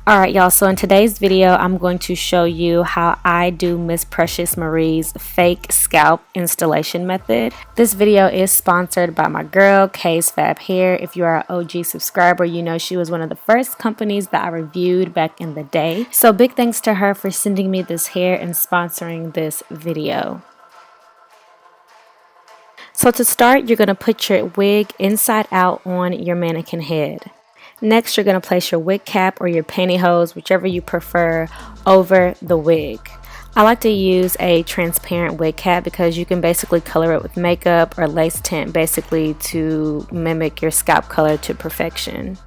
Alright y'all, so in today's video I'm going to show you how I do Miss Precious Marie's fake scalp installation method. This video is sponsored by my girl K's Fab Hair. If you are an OG subscriber, you know she was one of the first companies that I reviewed back in the day. So big thanks to her for sending me this hair and sponsoring this video. So to start, you're going to put your wig inside out on your mannequin head. Next, you're going to place your wig cap or your pantyhose, whichever you prefer, over the wig. I like to use a transparent wig cap because you can basically color it with makeup or lace tint, basically to mimic your scalp color to perfection.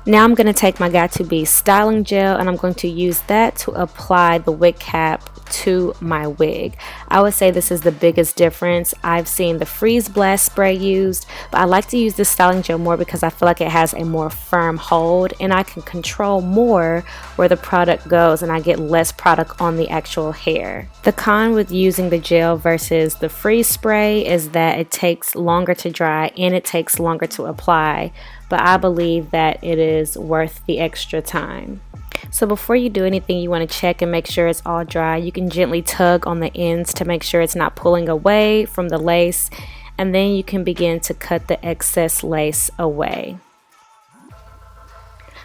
Now I'm going to take my Got2b styling gel and I'm going to use that to apply the wig cap to my wig. I would say this is the biggest difference. I've seen the freeze blast spray used, but I like to use this styling gel more because I feel like it has a more firm hold and I can control more where the product goes and I get less product on the actual hair. The con with using the gel versus the freeze spray is that it takes longer to dry and it takes longer to apply, but I believe that it is worth the extra time. So before you do anything, you want to check and make sure it's all dry. You can gently tug on the ends to make sure it's not pulling away from the lace, and then you can begin to cut the excess lace away.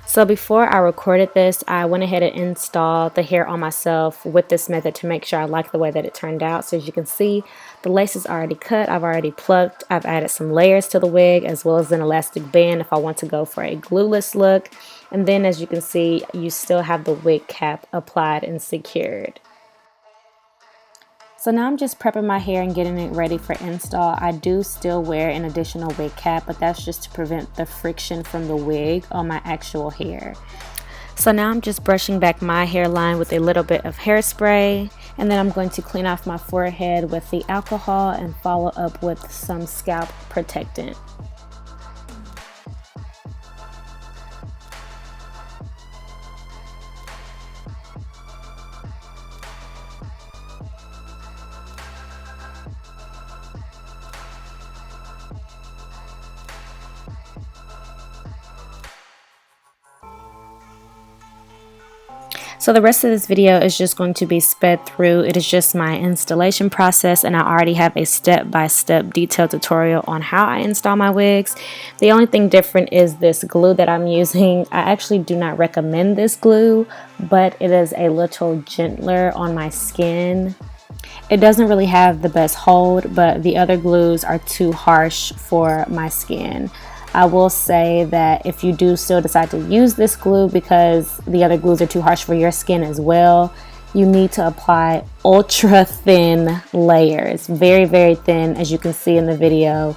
So before I recorded this, I went ahead and installed the hair on myself with this method to make sure I like the way that it turned out. So as you can see, the lace is already cut, I've already plucked, I've added some layers to the wig as well as an elastic band if I want to go for a glueless look. And then as you can see, you still have the wig cap applied and secured. So now I'm just prepping my hair and getting it ready for install. I do still wear an additional wig cap, but that's just to prevent the friction from the wig on my actual hair. So now I'm just brushing back my hairline with a little bit of hairspray, and then I'm going to clean off my forehead with the alcohol and follow up with some scalp protectant. So the rest of this video is just going to be sped through. It is just my installation process and I already have a step-by-step detailed tutorial on how I install my wigs. The only thing different is this glue that I'm using. I actually do not recommend this glue, but it is a little gentler on my skin. It doesn't really have the best hold, but the other glues are too harsh for my skin. I will say that if you do still decide to use this glue because the other glues are too harsh for your skin as well, you need to apply ultra thin layers, very, very thin, as you can see in the video.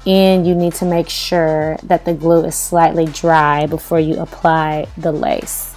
And you need to make sure that the glue is slightly dry before you apply the lace.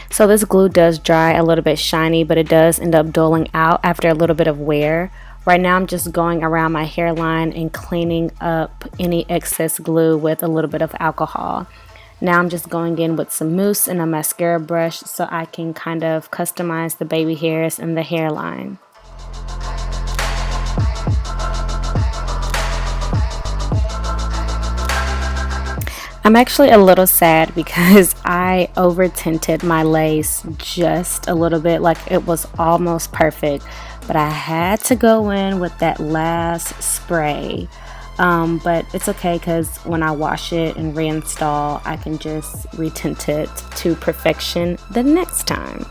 So this glue does dry a little bit shiny, but it does end up dulling out after a little bit of wear. Right now I'm just going around my hairline and cleaning up any excess glue with a little bit of alcohol. Now I'm just going in with some mousse and a mascara brush so I can kind of customize the baby hairs and the hairline. I'm actually a little sad because I over tinted my lace just a little bit, like it was almost perfect, but I had to go in with that last spray. But it's okay because when I wash it and reinstall, I can just retint it to perfection the next time.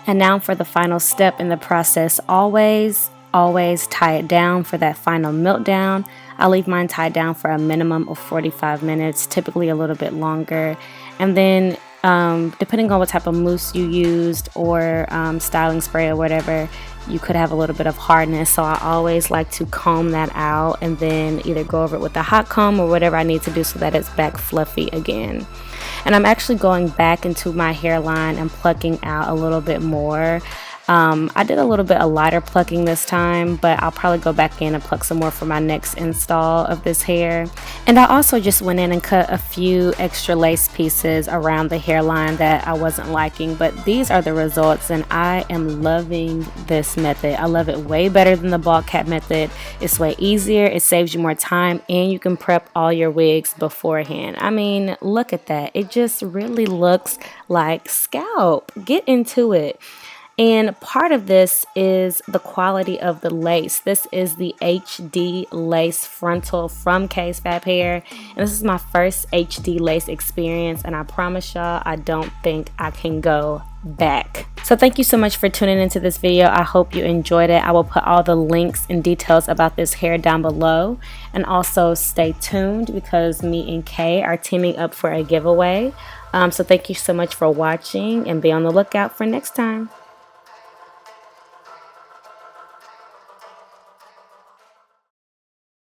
And now for the final step in the process, always tie it down for that final meltdown. I leave mine tied down for a minimum of 45 minutes, typically a little bit longer. And then depending on what type of mousse you used or styling spray or whatever, you could have a little bit of hardness. So I always like to comb that out and then either go over it with a hot comb or whatever I need to do so that it's back fluffy again. And I'm actually going back into my hairline and plucking out a little bit more. I did a little bit of lighter plucking this time, but I'll probably go back in and pluck some more for my next install of this hair. And I also just went in and cut a few extra lace pieces around the hairline that I wasn't liking, but these are the results and I am loving this method. I love it way better than the bald cap method. It's way easier, it saves you more time, and you can prep all your wigs beforehand. I mean, look at that. It just really looks like Scalp. Get into it. And part of this is the quality of the lace. This is the HD lace frontal from K's Fab Hair. And this is my first HD lace experience. And I promise y'all, I don't think I can go back. So thank you so much for tuning into this video. I hope you enjoyed it. I will put all the links and details about this hair down below. And also stay tuned because me and Kay are teaming up for a giveaway. So thank you so much for watching and be on the lookout for next time.